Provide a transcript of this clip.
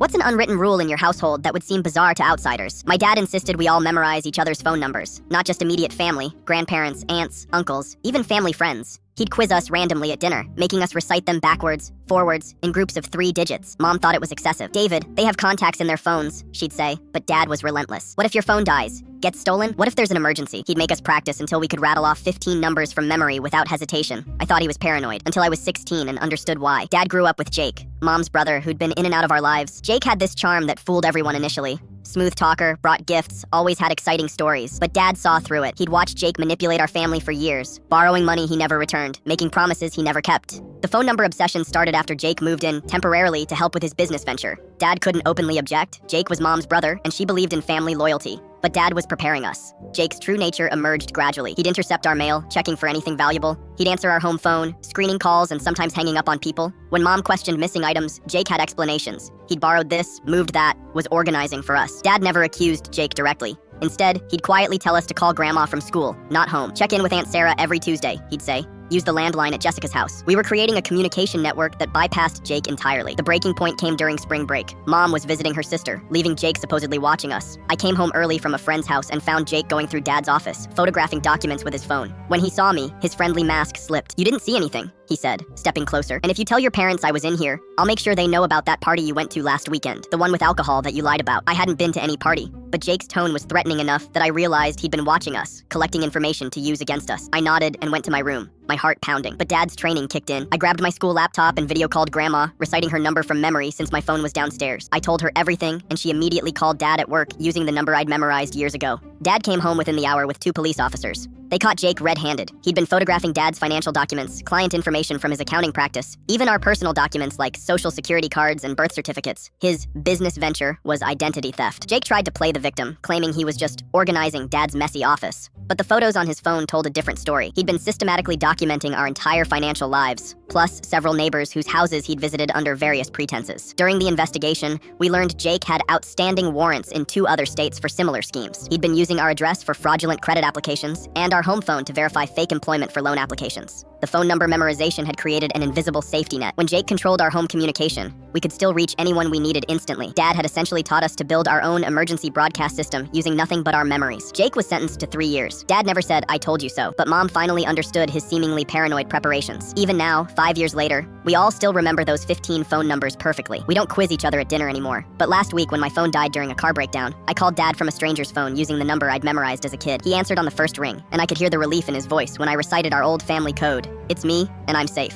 What's an unwritten rule in your household that would seem bizarre to outsiders? My dad insisted we all memorize each other's phone numbers, not just immediate family, grandparents, aunts, uncles, even family friends. He'd quiz us randomly at dinner, making us recite them backwards, forwards, in groups of 3 digits. Mom thought it was excessive. "David, they have contacts in their phones," she'd say, but Dad was relentless. "What if your phone dies? Gets stolen? What if there's an emergency?" He'd make us practice until we could rattle off 15 numbers from memory without hesitation. I thought he was paranoid, until I was 16 and understood why. Dad grew up with Jake, Mom's brother who'd been in and out of our lives. Jake had this charm that fooled everyone initially. Smooth talker, brought gifts, always had exciting stories. But Dad saw through it. He'd watched Jake manipulate our family for years, borrowing money he never returned, making promises he never kept. The phone number obsession started after Jake moved in temporarily to help with his business venture. Dad couldn't openly object. Jake was Mom's brother, and she believed in family loyalty. But Dad was preparing us. Jake's true nature emerged gradually. He'd intercept our mail, checking for anything valuable. He'd answer our home phone, screening calls and sometimes hanging up on people. When Mom questioned missing items, Jake had explanations. He'd borrowed this, moved that, was organizing for us. Dad never accused Jake directly. Instead, he'd quietly tell us to call Grandma from school, not home. "Check in with Aunt Sarah every Tuesday," he'd say. "Use the landline at Jessica's house." We were creating a communication network that bypassed Jake entirely. The breaking point came during spring break. Mom was visiting her sister, leaving Jake supposedly watching us. I came home early from a friend's house and found Jake going through Dad's office, photographing documents with his phone. When he saw me, his friendly mask slipped. "You didn't see anything," he said, stepping closer. "And if you tell your parents I was in here, I'll make sure they know about that party you went to last weekend, the one with alcohol that you lied about." I hadn't been to any party, but Jake's tone was threatening enough that I realized he'd been watching us, collecting information to use against us. I nodded and went to my room, my heart pounding. But Dad's training kicked in. I grabbed my school laptop and video called Grandma, reciting her number from memory since my phone was downstairs. I told her everything, and she immediately called Dad at work using the number I'd memorized years ago. Dad came home within the hour with 2 police officers. They caught Jake red-handed. He'd been photographing Dad's financial documents, client information from his accounting practice, even our personal documents like social security cards and birth certificates. His business venture was identity theft. Jake tried to play the victim, claiming he was just organizing Dad's messy office. But the photos on his phone told a different story. He'd been systematically documenting our entire financial lives, plus several neighbors whose houses he'd visited under various pretenses. During the investigation, we learned Jake had outstanding warrants in 2 other states for similar schemes. He'd been using our address for fraudulent credit applications and our home phone to verify fake employment for loan applications. The phone number memorization had created an invisible safety net. When Jake controlled our home communication, we could still reach anyone we needed instantly. Dad had essentially taught us to build our own emergency broadcast system using nothing but our memories. Jake was sentenced to 3 years. Dad never said, "I told you so," but Mom finally understood his seemingly paranoid preparations. Even now, 5 years later, we all still remember those 15 phone numbers perfectly. We don't quiz each other at dinner anymore. But last week, when my phone died during a car breakdown, I called Dad from a stranger's phone using the number I'd memorized as a kid. He answered on the first ring, and I could hear the relief in his voice when I recited our old family code. "It's me, and I'm safe."